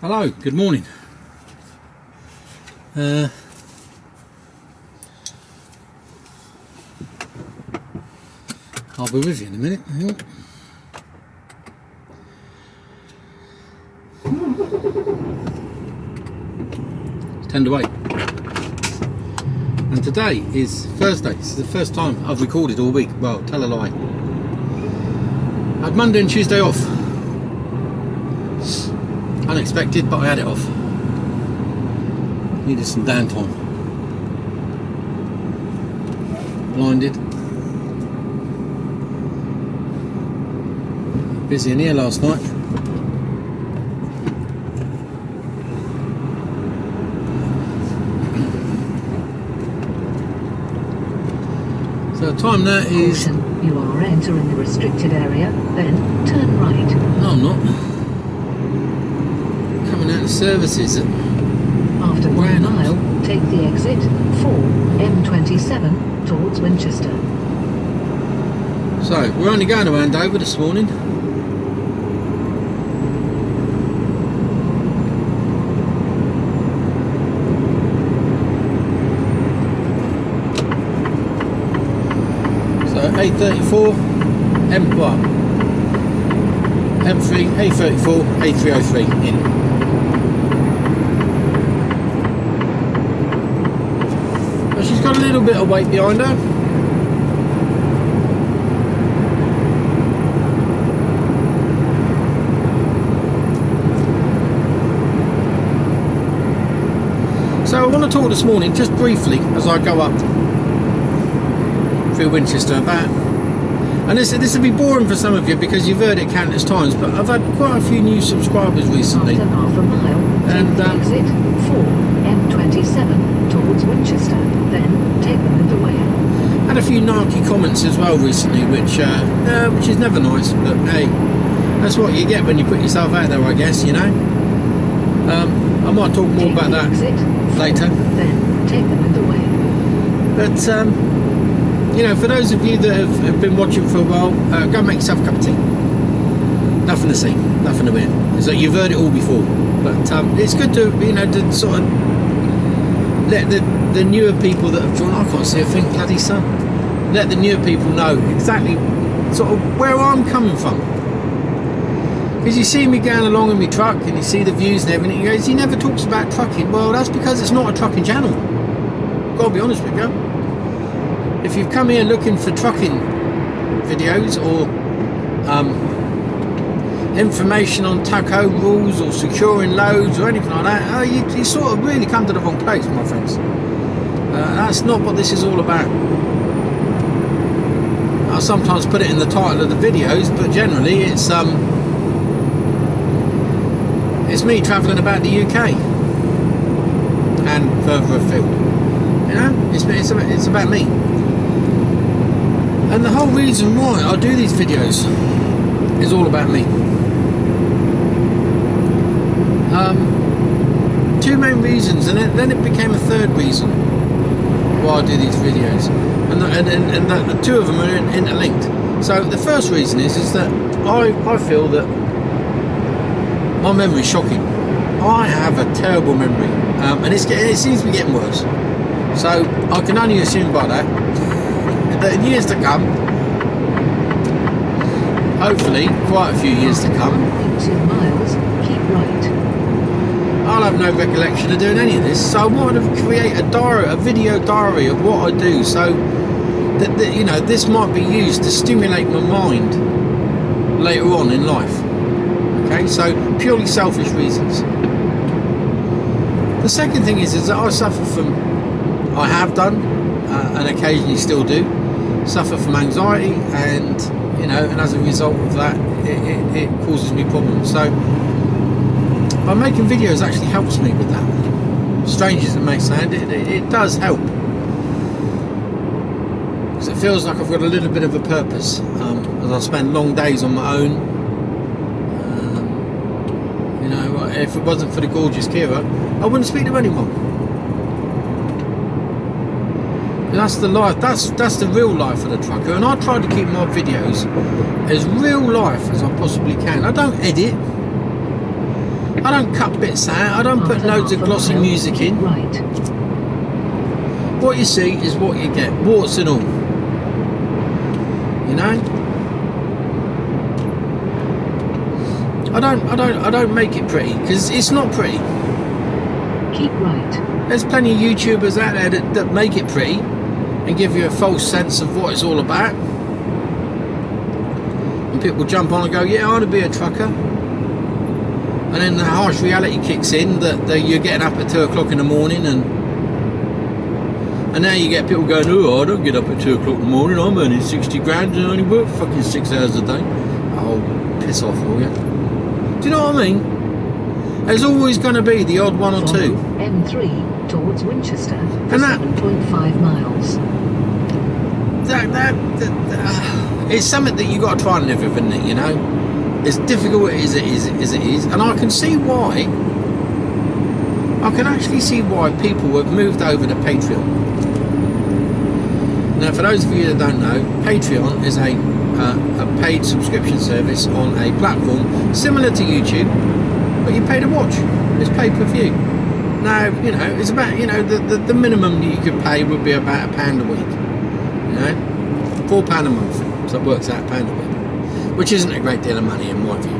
Hello, good morning. I'll be with you in a minute. It's 10 to 8. And today is Thursday. This is the first time I've recorded all week. Well, tell a lie. I had Monday and Tuesday off. Unexpected, but I had it off. Needed some downtime. Blinded. Busy in here last night. So the time now is... You are entering the restricted area, then turn right. No, I'm not. Coming out of services at... After 1 mile, take the exit 4 M27 towards Winchester. So, we're only going to Andover this morning. So, A34, M3, A34, A303 in. She's got a little bit of weight behind her. So I want to talk this morning, just briefly, as I go up through Winchester about, and this will be boring for some of you because you've heard it countless times, but I've had quite a few new subscribers recently. After half a mile, and exit 4 M27 towards Winchester, then take the middle way. Had a few narky comments as well recently, which is never nice, but hey, that's what you get when you put yourself out there, I guess, you know. I might talk more about that later. Then take the middle way. But you know, for those of you that have been watching for a while, go and make yourself a cup of tea. Nothing to see, nothing to win. So you've heard it all before, but it's good to, you know, to sort of let the newer people that have joined. I can't see a thing, bloody sun. Let the newer people know exactly sort of where I'm coming from. Because you see me going along in my truck and you see the views and everything. He goes, he never talks about trucking. Well, that's because it's not a trucking channel. Gotta be honest with you. If you've come here looking for trucking videos or information on taco rules or securing loads or anything like that, you sort of really come to the wrong place, my friends. That's not what this is all about. I sometimes put it in the title of the videos, but generally it's me travelling about the UK and further afield. You know, it's about me. And the whole reason why I do these videos is all about me. Two main reasons, and then it became a third reason why I do these videos, and the two of them are interlinked. So the first reason is that I feel that my memory is shocking. I have a terrible memory, and it seems to be getting worse. So I can only assume by that in years to come, hopefully quite a few years to come, 2 miles, keep right. I'll have no recollection of doing any of this. So I wanted to create a video diary of what I do, so that you know, this might be used to stimulate my mind later on in life. Okay, so purely selfish reasons. The second thing is that I suffer from, I have done, and occasionally still do, suffer from anxiety, and you know, and as a result of that, it causes me problems. So by making videos actually helps me with that. Strange as it may sound, it does help. Because it feels like I've got a little bit of a purpose. As I spend long days on my own. You know, if it wasn't for the gorgeous Kira, I wouldn't speak to anyone. That's the life, that's the real life of the trucker, and I try to keep my videos as real life as I possibly can. I don't edit. I don't cut bits out. I don't put After loads of half a glossy mile, music keep in. right. What you see is what you get, warts and all. You know? I don't make it pretty, because it's not pretty. Keep right. There's plenty of YouTubers out there that make it pretty and give you a false sense of what it's all about. And people jump on and go, yeah, I want to be a trucker. And then the harsh reality kicks in that you're getting up at 2 o'clock in the morning, and now you get people going, oh, I don't get up at 2 o'clock in the morning, I'm earning 60 grand and I only work fucking 6 hours a day. Oh, piss off, will you? Do you know what I mean? There's always going to be the odd one or two. M3 towards Winchester for And that- 7.5 miles. That it's something that you got to try and live with, isn't it? You know, as difficult as it is, and I can see why. I can actually see why people have moved over to Patreon. Now, for those of you that don't know, Patreon is a paid subscription service on a platform similar to YouTube, but you pay to watch. It's pay-per-view. Now, you know, it's about, you know, the minimum you could pay would be about £1 a week. You know, £4 a month, so it works out £1 a week, which isn't a great deal of money in my view.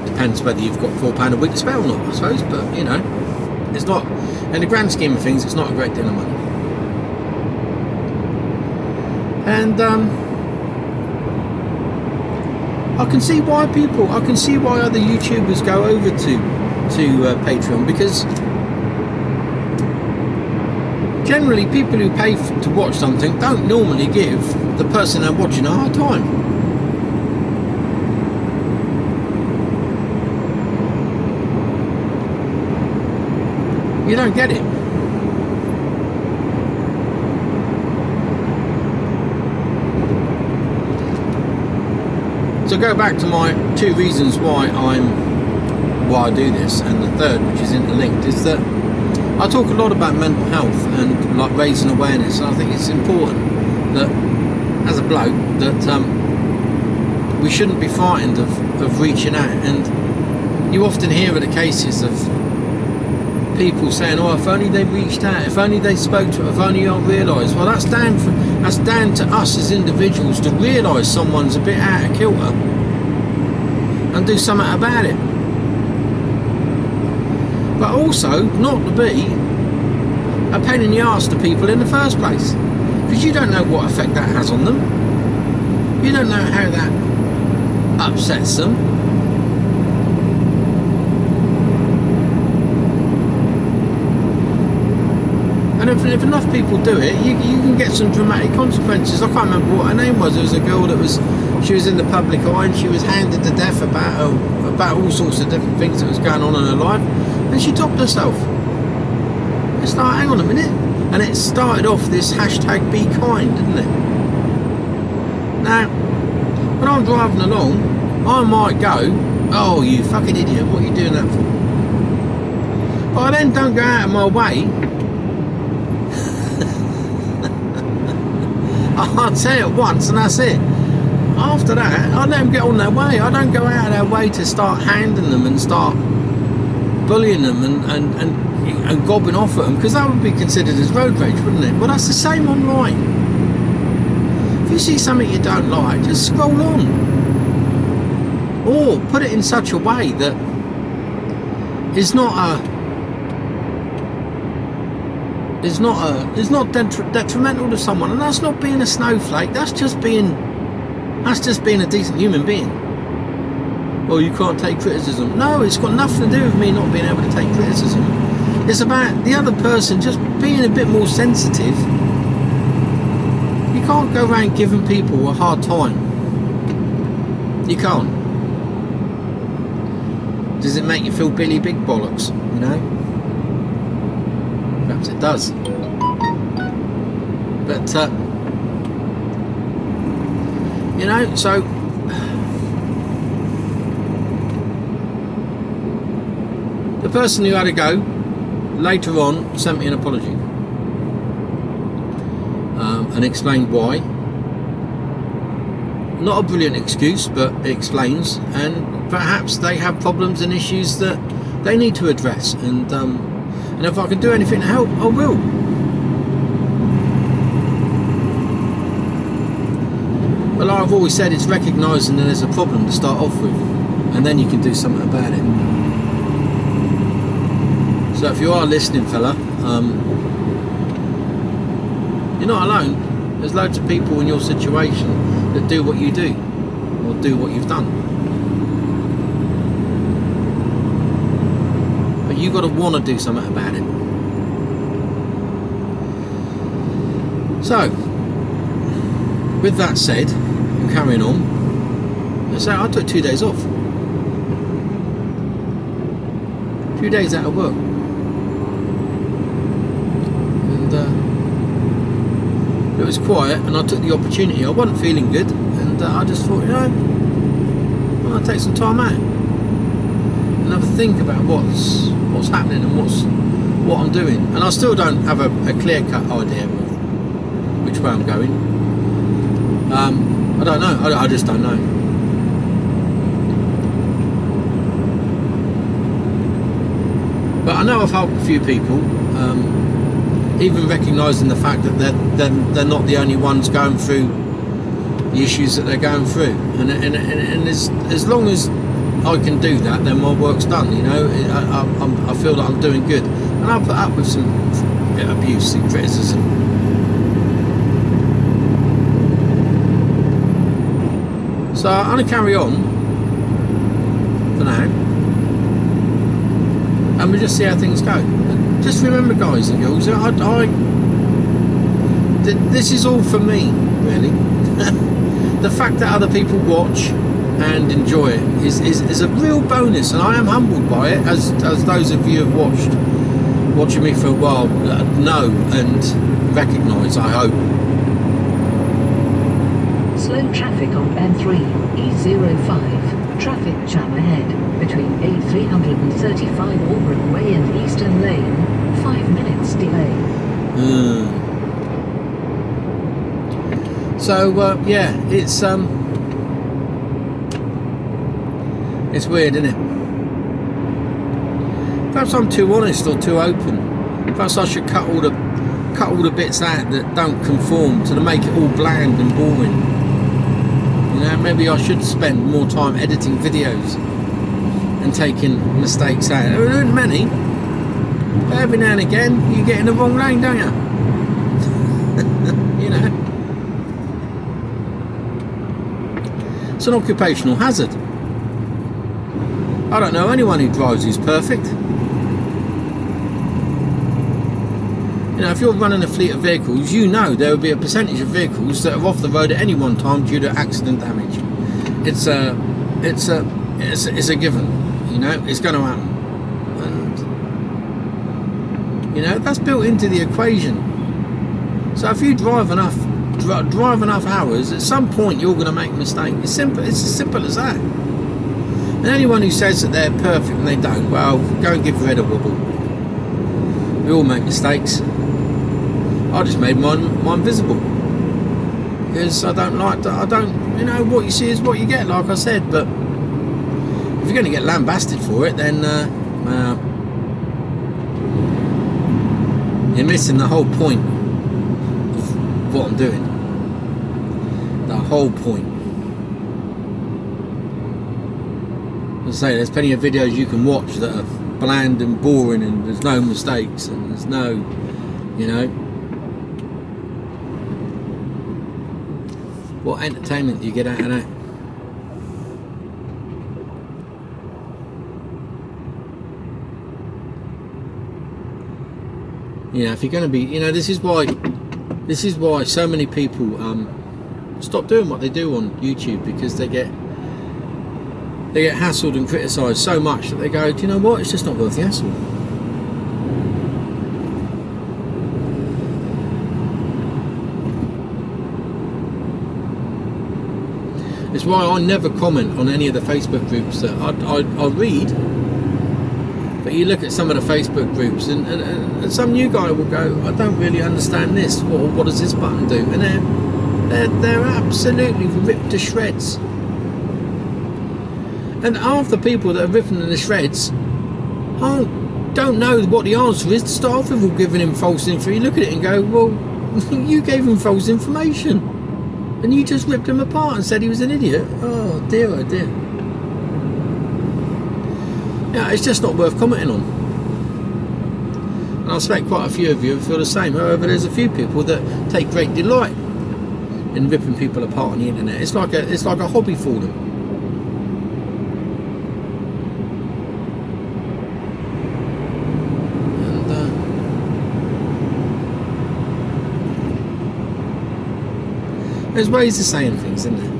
Depends whether you've got £4 a week to spare or not, I suppose, but you know, it's not, in the grand scheme of things, it's not a great deal of money. And I can see why other YouTubers go over to Patreon, because generally people who pay to watch something don't normally give the person they're watching a hard time. You don't get it. So go back to my 2 reasons why I do this, and the third, which is interlinked, is that I talk a lot about mental health and like raising awareness, and I think it's important that as a bloke that we shouldn't be frightened of reaching out. And you often hear of the cases of people saying, oh, if only they reached out, if only they spoke to it, if only I realised. Well, that's down to us as individuals to realise someone's a bit out of kilter and do something about it. But also not to be a pain in the arse to people in the first place, because you don't know what effect that has on them. You don't know how that upsets them. And if enough people do it, you can get some dramatic consequences. I can't remember what her name was. It was a girl that was in the public eye, and she was hounded to death about all sorts of different things that was going on in her life, and she topped herself. It's like, hang on a minute. And it started off this hashtag be kind, didn't it? Now, when I'm driving along, I might go, oh, you fucking idiot, what are you doing that for? But I then don't go out of my way. I'll say it once and that's it. After that, I let them get on their way. I don't go out of their way to start hounding them and start bullying them and gobbing off at them, because that would be considered as road rage, wouldn't it? Well, that's the same online. If you see something you don't like, just scroll on, or put it in such a way that it's not detrimental to someone. And that's not being a snowflake, that's just being a decent human being. Well, you can't take criticism. No, it's got nothing to do with me not being able to take criticism. It's about the other person just being a bit more sensitive. You can't go around giving people a hard time. You can't. Does it make you feel Billy Big Bollocks? You know? Perhaps it does. But, you know, so the person who had to go later on sent me an apology and explained why. Not a brilliant excuse, but it explains, and perhaps they have problems and issues that they need to address, and if I can do anything to help, I will. But like I've always said, it's recognising that there's a problem to start off with, and then you can do something about it. So if you are listening, fella, you're not alone. There's loads of people in your situation that do what you do, or do what you've done. But you've got to want to do something about it. So, with that said, and carrying on, so I took 2 days off. 2 days out of work. And it was quiet, and I took the opportunity. I wasn't feeling good, and I just thought, I'll take some time out and have a think about what's happening and what I'm doing. And I still don't have a clear-cut idea of which way I'm going. I don't know. I just don't know. But I know I've helped a few people, even recognising the fact that they're not the only ones going through the issues that they're going through. And as long as I can do that, then my work's done. You know, I feel that I'm doing good, and I put up with some abuse and criticism. So I'm going to carry on for now, and we'll just see how things go. Just remember, guys and girls, this is all for me, really. The fact that other people watch and enjoy it is a real bonus, and I am humbled by it, as those of you who have watching me for a while know and recognise, I hope. Slow traffic on M3, E05, traffic jam ahead, between A335 Albrook Way and Eastern Lane, 5 minutes delay. So, yeah, it's weird, isn't it? Perhaps I'm too honest or too open. Perhaps I should cut all the bits out that don't conform, to make it all bland and boring. You know, maybe I should spend more time editing videos and taking mistakes out. There aren't many, but every now and again you get in the wrong lane, don't you? You know, it's an occupational hazard. I don't know anyone who drives who's perfect. You know, if you're running a fleet of vehicles, you know there will be a percentage of vehicles that are off the road at any one time due to accident damage. It's a given. You know, it's going to happen, and you know that's built into the equation. So if you drive enough hours, at some point you're going to make a mistake. It's simple. It's as simple as that. And anyone who says that they're perfect and they don't, well, go and give your head a wobble. We all make mistakes. I just made mine visible, because I don't, you know, what you see is what you get, like I said. But if you're going to get lambasted for it, then you're missing the whole point of what I'm doing. The whole point. As I say, there's plenty of videos you can watch that are bland and boring, and there's no mistakes, and there's no, you know, what entertainment do you get out of that? You know, if you're going to be, you know, this is why so many people stop doing what they do on YouTube, because they get hassled and criticised so much that they go, do you know what, it's just not worth the hassle. It's why I never comment on any of the Facebook groups that I read. But you look at some of the Facebook groups, and some new guy will go, I don't really understand this, what does this button do? And they're absolutely ripped to shreds. And half the people that are ripping in the shreds I don't know what the answer is to start off with, or giving him false info. You look at it and go, well, you gave him false information, and you just ripped him apart and said he was an idiot. Oh dear, oh dear. Yeah, it's just not worth commenting on. And I expect quite a few of you feel the same. However, there's a few people that take great delight in ripping people apart on the internet. It's like a hobby for them. And there's ways of saying things, isn't there?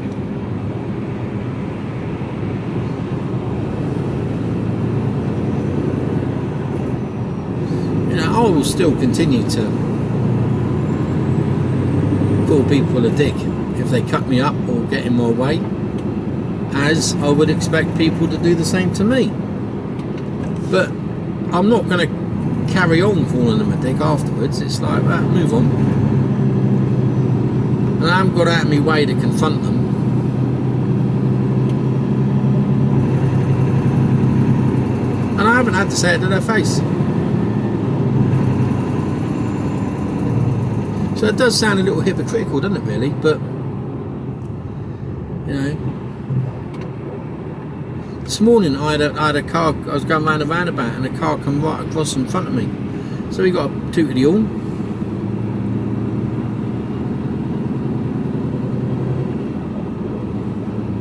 I will still continue to call people a dick if they cut me up or get in my way, as I would expect people to do the same to me. But I'm not going to carry on calling them a dick afterwards. It's like, well, move on. And I haven't got out of my way to confront them. And I haven't had to say it to their face. So it does sound a little hypocritical, doesn't it, really? But, you know, this morning I had a car, I was going round a roundabout and a car come right across in front of me. So he got a toot of the horn.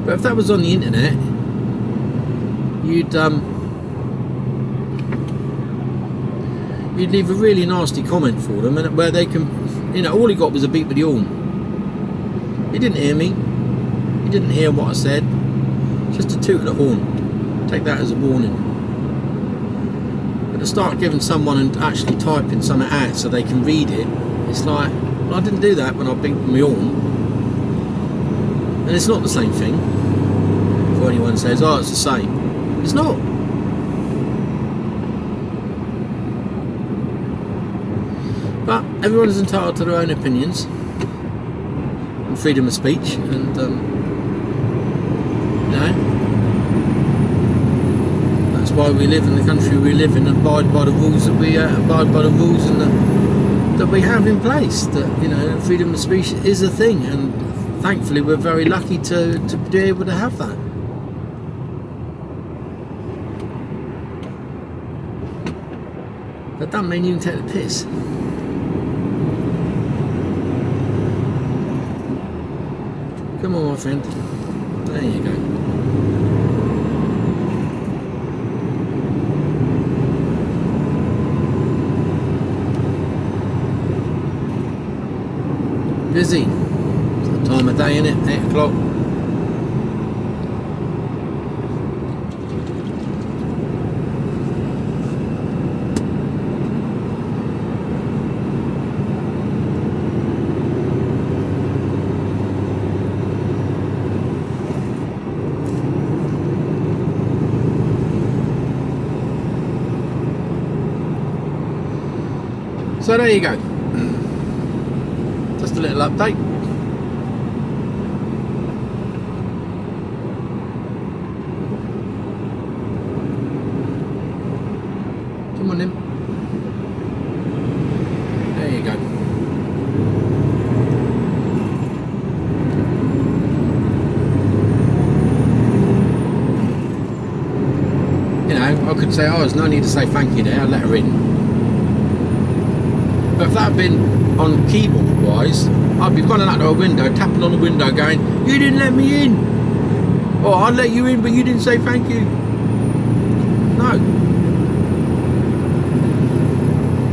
But if that was on the internet, you'd leave a really nasty comment for them, and where they can, you know, all he got was a beep with the horn. He didn't hear me. He didn't hear what I said. Just a toot of the horn. Take that as a warning. But to start giving someone and actually typing something out so they can read it, it's like, well, I didn't do that when I beeped my horn. And it's not the same thing. If anyone says, oh, it's the same. It's not. But everyone is entitled to their own opinions and freedom of speech, and you know, that's why we live in the country we live in, and abide by the rules that we abide by the rules and that we have in place. That, you know, freedom of speech is a thing, and thankfully we're very lucky to be able to have that. But that made you take the piss. Come on, my friend. There you go. Busy. It's the time of day, innit? 8 o'clock. So there you go. Just a little update. Come on then. There you go. You know, I could say, oh, there's no need to say thank you there, I'll let her in. But if that had been on keyboard wise, I'd be running out of a window, tapping on the window going, you didn't let me in! Or I let you in but you didn't say thank you. No.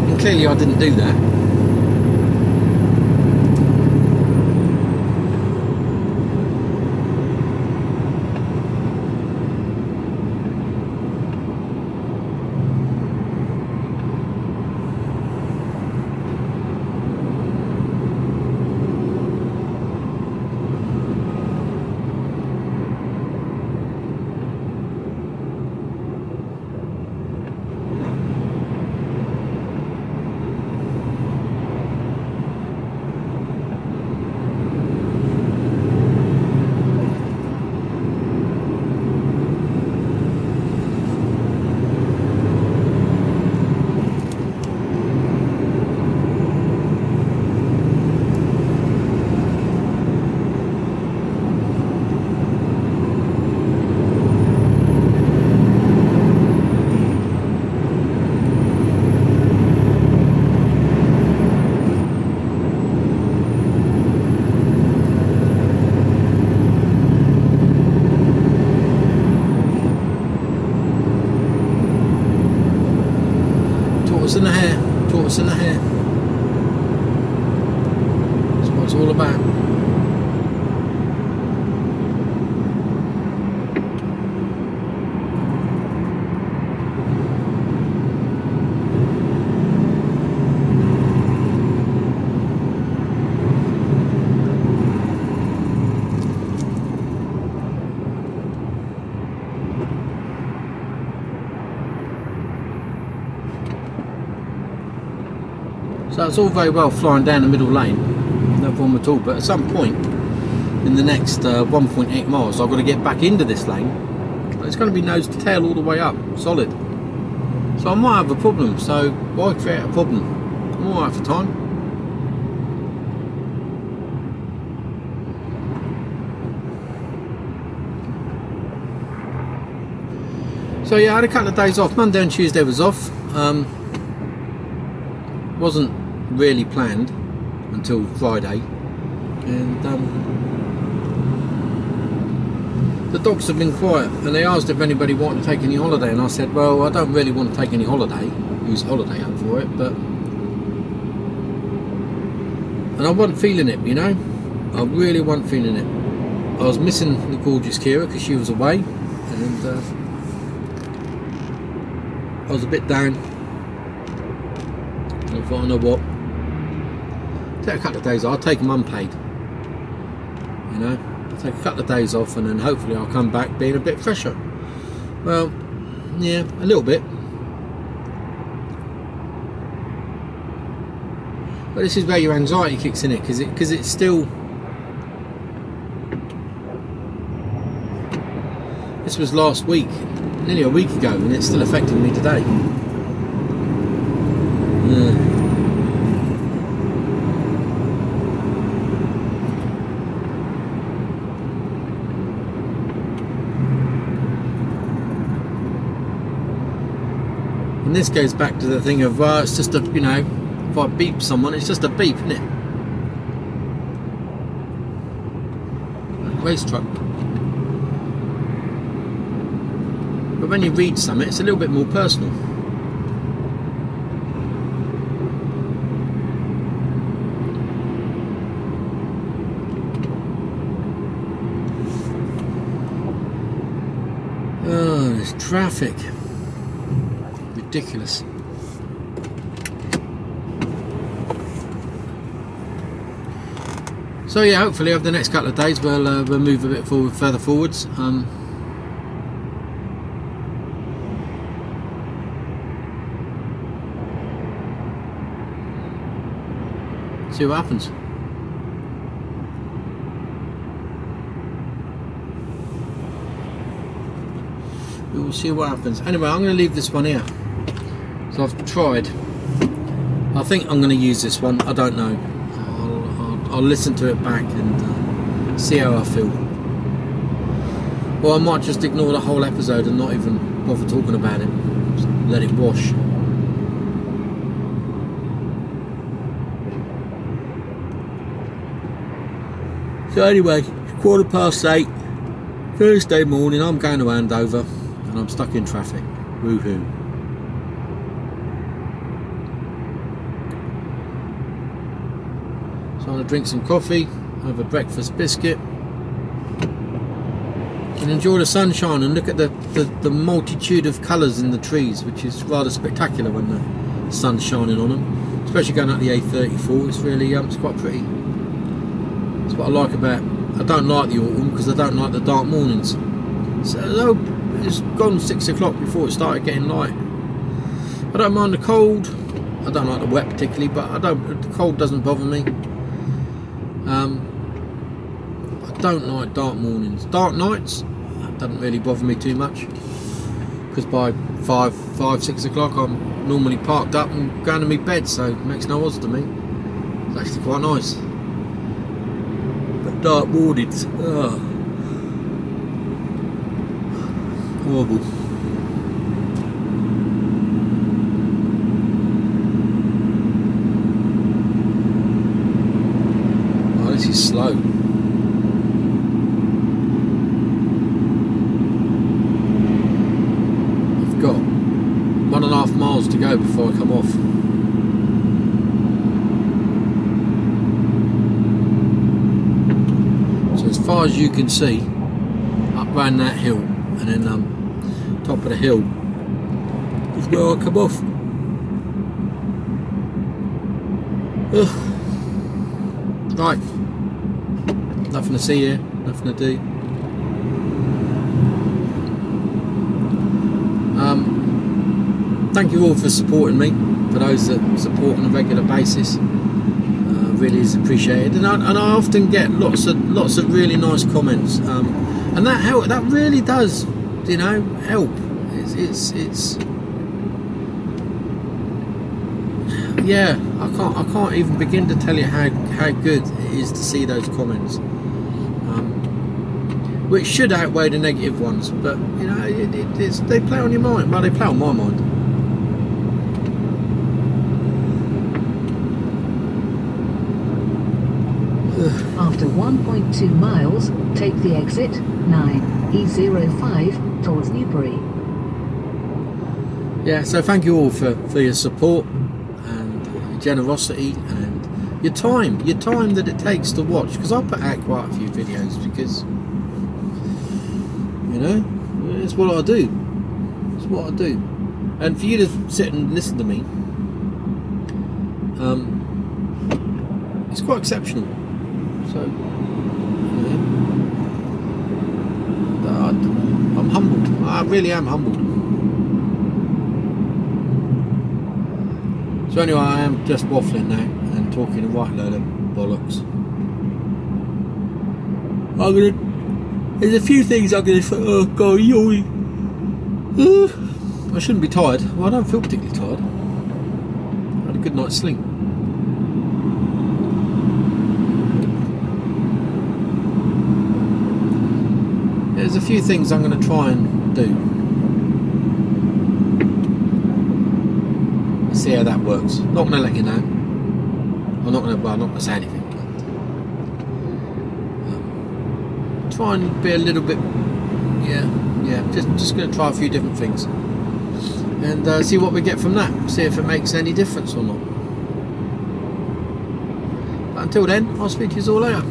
And clearly I didn't do that. So it's all very well flying down the middle lane, no problem at all, but at some point in the next 1.8 miles I've got to get back into this lane. It's going to be nose to tail all the way up, solid. So I might have a problem, so why create a problem? I'm alright for time. So yeah, I had a couple of days off. Monday and Tuesday was off. Wasn't really planned until Friday, and the dogs have been quiet, and they asked if anybody wanted to take any holiday, and I said, well, I don't really want to take any holiday, use holiday up for it, but, and I wasn't feeling it, you know, I really wasn't feeling it. I was missing the gorgeous Kira because she was away, and I was a bit down. I thought, I know what, take a couple of days, I'll take them unpaid, you know, I'll take a couple of days off, and then hopefully I'll come back being a bit fresher. Well, yeah, a little bit, but this is where your anxiety kicks in, because it's still, this was last week, nearly a week ago, and it's still affecting me today. And this goes back to the thing of, well, it's just a, you know, if I beep someone, it's just a beep, isn't it? Race truck. But when you read something, it's a little bit more personal. Oh, there's traffic. Ridiculous. So yeah, hopefully over the next couple of days we'll move a bit further forwards. See what happens. We will see what happens. Anyway, I'm going to leave this one here. So I've tried. I think I'm going to use this one. I don't know. I'll listen to it back and see how I feel. Or I might just ignore the whole episode and not even bother talking about it. Just let it wash. So anyway, it's 8:15 Thursday morning. I'm going to Andover and I'm stuck in traffic. Woohoo. So I'm going to drink some coffee, have a breakfast biscuit, and enjoy the sunshine and look at the multitude of colours in the trees, which is rather spectacular when the sun's shining on them. Especially going up the A34, it's really it's quite pretty. That's what I like about. I don't like the autumn because I don't like the dark mornings. So it's gone 6 o'clock before it started getting light. I don't mind the cold. I don't like the wet particularly, but the cold doesn't bother me. I don't like dark mornings. Dark nights, that doesn't really bother me too much, because by 6 o'clock I'm normally parked up and going to my bed, so it makes no odds to me. It's actually quite nice. But dark mornings, horrible. Oh, this is slow. I've got 1.5 miles to go before I come off. So as far as you can see, up round that hill, and then top of the hill is where I come off. Ugh. Right, nothing to see here, nothing to do. Thank you all for supporting me. for those that support on a regular basis. Really is appreciated, and I often get lots of really nice comments, and that really does, you know, help. It's yeah, I can't even begin to tell you how good it is to see those comments, which should outweigh the negative ones, but you know, they play on your mind. Well, they play on my mind. After 1.2 miles, take the exit 9 E05 towards Newbury. Yeah, so thank you all for your support and your generosity and your time that it takes to watch, because I put out quite a few videos because, you know, it's what I do. It's what I do. And for you to sit and listen to me, it's quite exceptional. So, I'm humbled. I really am humbled. So anyway, I am just waffling now and talking a right load of bollocks. There's a few things I'm gonna say. Oh God, yoy. I shouldn't be tired. Well, I don't feel particularly tired. I had a good night's sleep. There's a few things I'm going to try and do. See how that works. Not going to let you know. I'm not going to say anything. But, try and be a little bit, yeah. Just going to try a few different things and see what we get from that. See if it makes any difference or not. But until then, I'll speak to you all later.